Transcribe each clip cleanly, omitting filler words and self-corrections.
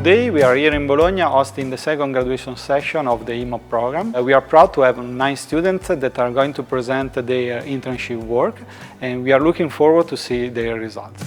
Today we are here in Bologna hosting the second graduation session of the IMAPP program. We are proud to have 9 students that are going to present their internship work, and we are looking forward to see their results.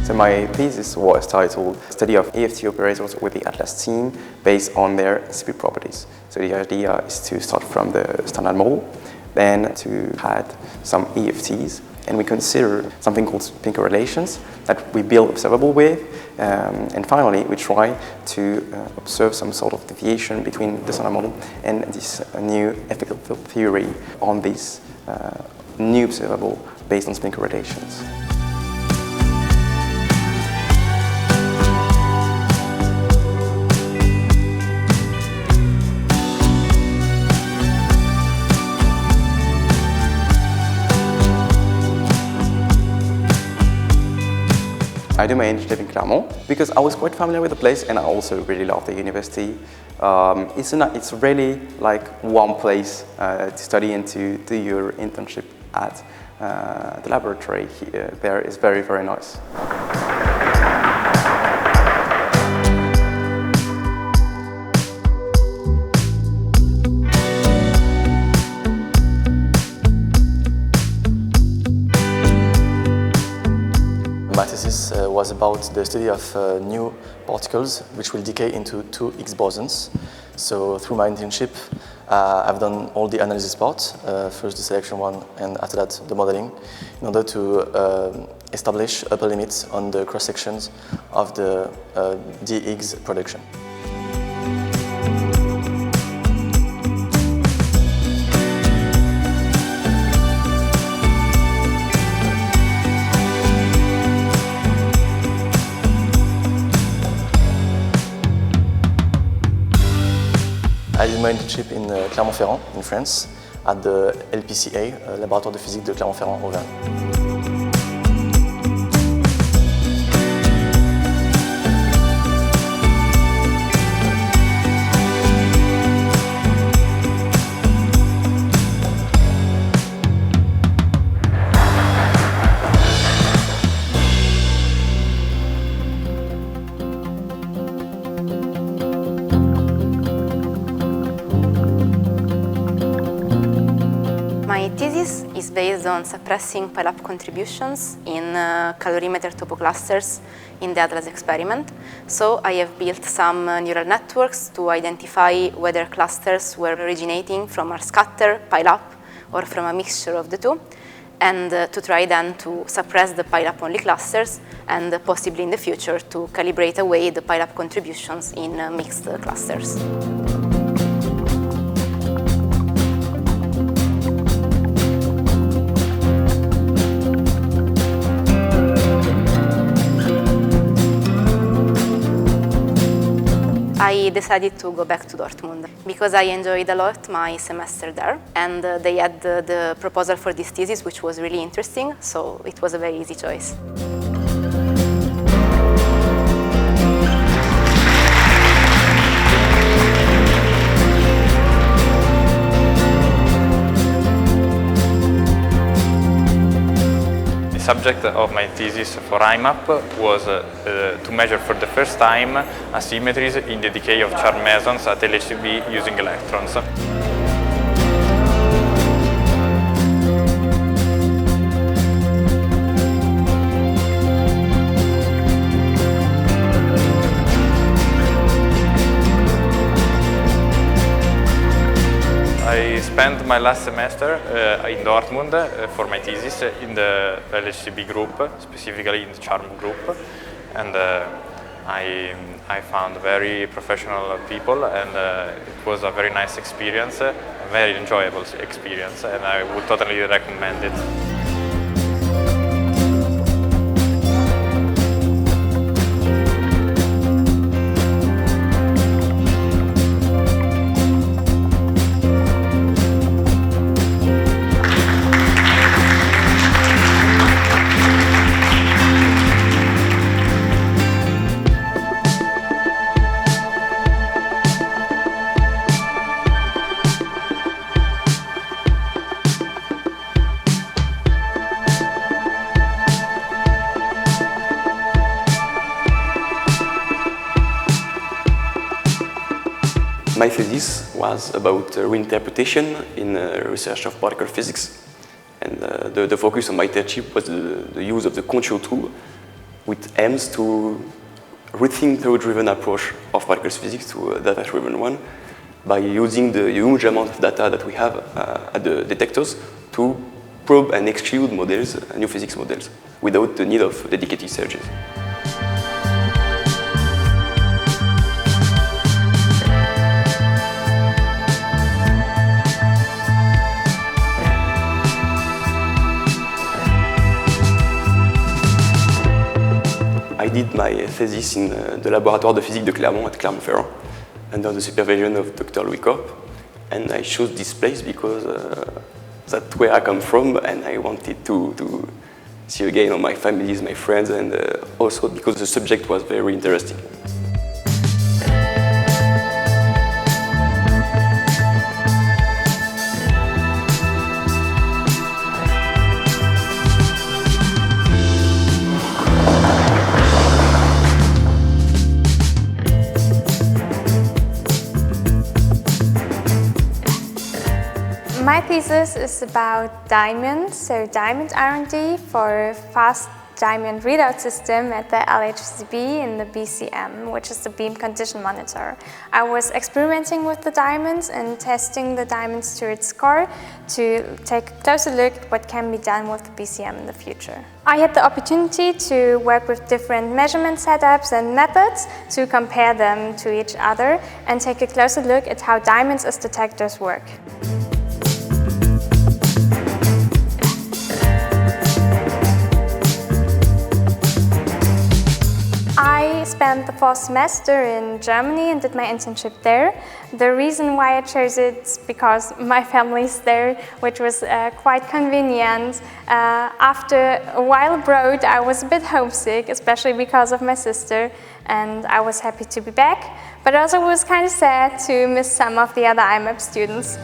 So my thesis was titled Study of EFT Operators with the Atlas team based on their CP properties. So the idea is to start from the standard model, then to add some EFTs, and we consider something called spin correlations that we build observable with, and finally we try to observe some sort of deviation between the standard model and this new effective field theory on this new observable based on spin correlations. I do my internship in Clermont because I was quite familiar with the place and I also really love the university. It's really like one place to study and to do your internship at. The laboratory here, there is very, very nice. My thesis was about the study of new particles which will decay into 2 Higgs bosons. So through my internship I've done all the analysis part, first the selection one and after that the modeling, in order to establish upper limits on the cross-sections of the d Higgs production. I did my internship in Clermont-Ferrand, in France, at the LPCA, Laboratoire de Physique de Clermont-Ferrand, Auvergne. My thesis is based on suppressing pile-up contributions in calorimeter topoclusters in the Atlas experiment. So I have built some neural networks to identify whether clusters were originating from a scatter, pile-up, or from a mixture of the two, and to try then to suppress the pile-up only clusters and possibly in the future to calibrate away the pile-up contributions in mixed clusters. I decided to go back to Dortmund because I enjoyed a lot my semester there, and they had the proposal for this thesis, which was really interesting, so it was a very easy choice. The subject of my thesis for IMAPP was to measure for the first time asymmetries in the decay of charm mesons at LHCb using electrons. I spent my last semester in Dortmund for my thesis in the LHCb group, specifically in the charm group, and I found very professional people, and it was a very nice experience, a very enjoyable experience, and I would totally recommend it. My thesis was about reinterpretation in research of particle physics. And the focus on my internship was the use of the control tool, which aims to rethink the theory-driven approach of particle physics to a data-driven one by using the huge amount of data that we have at the detectors to probe and exclude models, new physics models, without the need of dedicated searches. I did my thesis in the Laboratoire de Physique de Clermont at Clermont-Ferrand, under the supervision of Dr. Louis Kopp. And I chose this place because that's where I come from, and I wanted to see again all my families, my friends, and also because the subject was very interesting. My thesis is about diamonds, so diamond R&D for fast diamond readout system at the LHCb in the BCM, which is the beam condition monitor. I was experimenting with the diamonds and testing the diamonds to its core to take a closer look at what can be done with the BCM in the future. I had the opportunity to work with different measurement setups and methods to compare them to each other and take a closer look at how diamonds as detectors work. I spent the fall semester in Germany and did my internship there. The reason why I chose it is because my family's there, which was quite convenient. After a while abroad, I was a bit homesick, especially because of my sister, and I was happy to be back. But also was kind of sad to miss some of the other IMAPP students.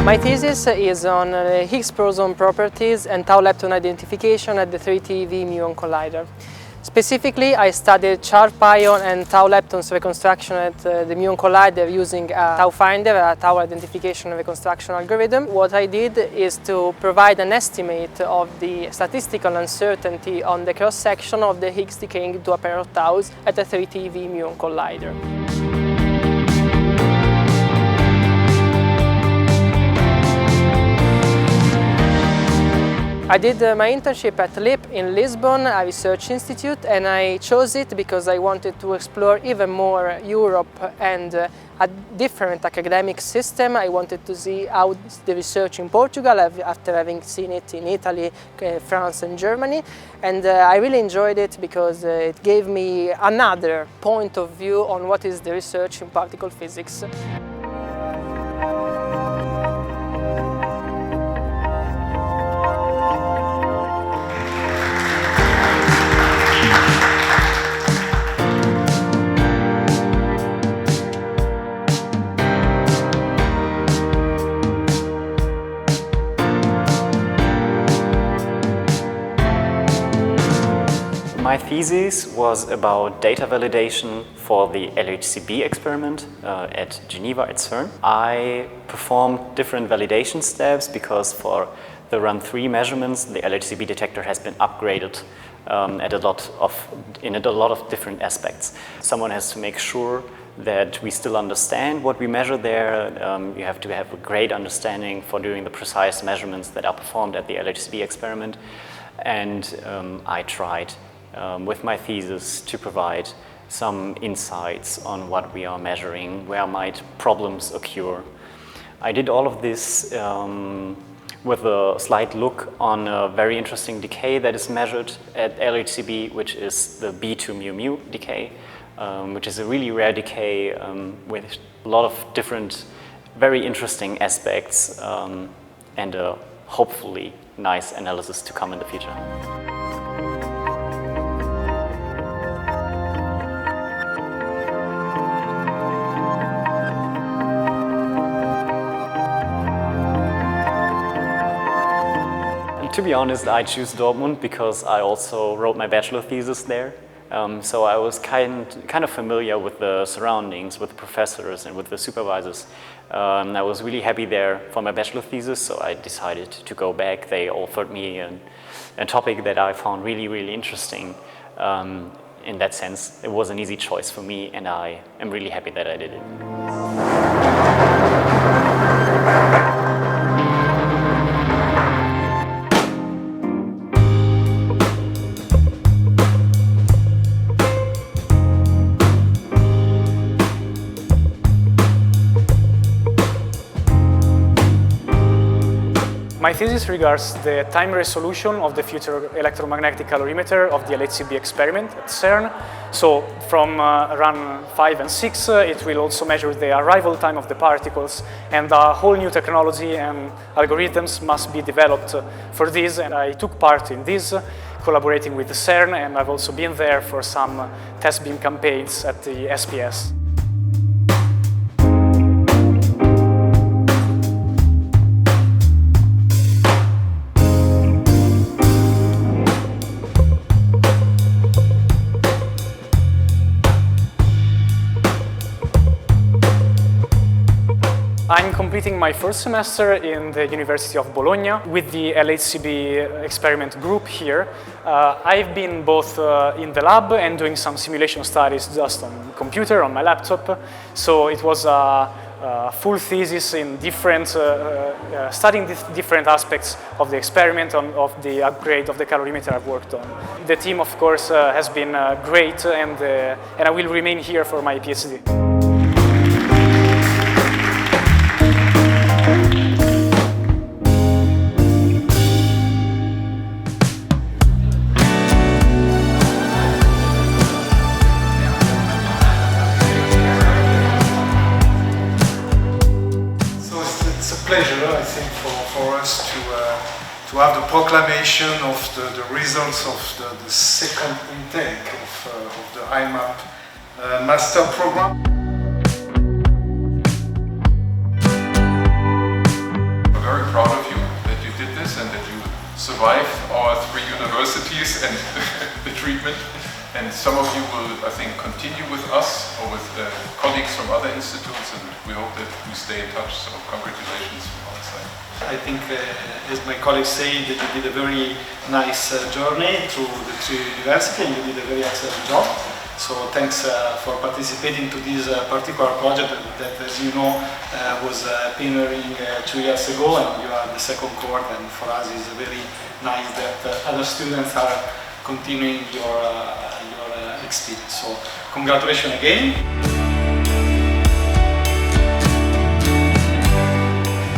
My thesis is on Higgs boson properties and tau lepton identification at the 3TeV muon collider. Specifically, I studied sharp ion and tau leptons reconstruction at the muon collider using a tau finder, a tau identification reconstruction algorithm. What I did is to provide an estimate of the statistical uncertainty on the cross-section of the Higgs decaying to a pair of taus at the 3TeV muon collider. I did my internship at LIP in Lisbon, a research institute, and I chose it because I wanted to explore even more Europe and a different academic system. I wanted to see how the research in Portugal after having seen it in Italy, France and Germany. And I really enjoyed it because it gave me another point of view on what is the research in particle physics. My thesis was about data validation for the LHCb experiment at Geneva at CERN. I performed different validation steps because for the run 3 measurements, the LHCb detector has been upgraded in a lot of different aspects. Someone has to make sure that we still understand what we measure there. You have to have a great understanding for doing the precise measurements that are performed at the LHCb experiment. And I tried with my thesis to provide some insights on what we are measuring, where might problems occur. I did all of this with a slight look on a very interesting decay that is measured at LHCb, which is the B2 mu decay, which is a really rare decay with a lot of different very interesting aspects and a hopefully nice analysis to come in the future. To be honest, I choose Dortmund because I also wrote my bachelor thesis there. So I was kind of familiar with the surroundings, with the professors and with the supervisors. I was really happy there for my bachelor thesis, so I decided to go back. They offered me a topic that I found really, really interesting. In that sense, it was an easy choice for me, and I am really happy that I did it. My thesis regards the time resolution of the future electromagnetic calorimeter of the LHCb experiment at CERN. So from run 5 and 6, it will also measure the arrival time of the particles, and a whole new technology and algorithms must be developed for this, and I took part in this, collaborating with the CERN, and I've also been there for some test beam campaigns at the SPS. I'm completing my first semester in the University of Bologna with the LHCb experiment group here. I've been both in the lab and doing some simulation studies just on computer, on my laptop. So it was a full thesis in different, studying different aspects of the experiment, of the upgrade of the calorimeter I've worked on. The team, of course, has been great, and I will remain here for my PhD. Pleasure, I think, for us to have the proclamation of the results of the second intake of the IMAPP master program. We're very proud of you that you did this and that you survived our 3 universities and the treatment. And some of you will, I think, continue with us or with colleagues from other institutes, and we hope that we stay in touch, so congratulations from our side. I think, as my colleagues say, that you did a very nice journey through the 3 universities, and you did a very excellent job. So thanks for participating to this particular project that, as you know, was pioneering 2 years ago, and you are the second cohort, and for us it's very nice that other students are continuing your experience. So congratulations again.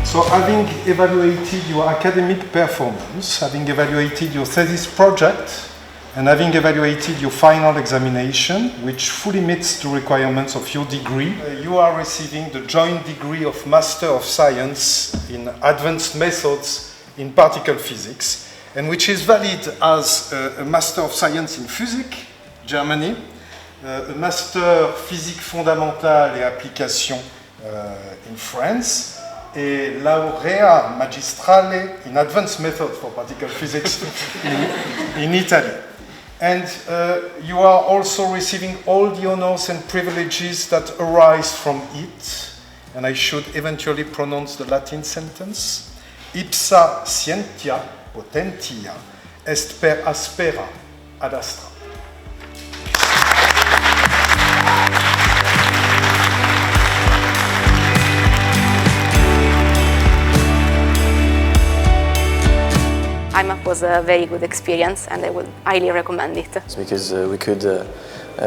So having evaluated your academic performance, having evaluated your thesis project, and having evaluated your final examination, which fully meets the requirements of your degree, you are receiving the joint degree of Master of Science in Advanced Methods in Particle Physics, and which is valid as a Master of Science in Physics, Germany, a Master Physique Fondamentale et Application in France, et Laurea Magistrale in Advanced Method for Particle Physics in Italy. And you are also receiving all the honors and privileges that arise from it, and I should eventually pronounce the Latin sentence, ipsa scientia potentia est per aspera ad astra. IMAPP was a very good experience, and I would highly recommend it. It's because we could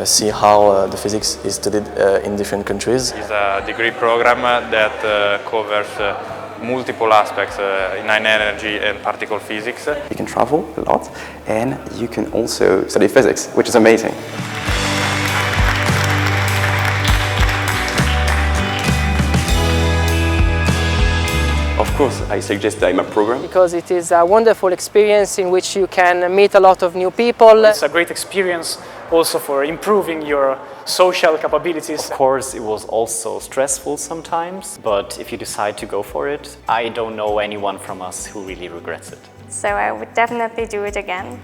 see how the physics is studied in different countries. It's a degree program that covers multiple aspects in high energy and particle physics. You can travel a lot, and you can also study physics, which is amazing. course, I suggest the IMAPP program. Because it is a wonderful experience in which you can meet a lot of new people. It's a great experience also for improving your social capabilities. Of course, it was also stressful sometimes, but if you decide to go for it, I don't know anyone from us who really regrets it. So I would definitely do it again.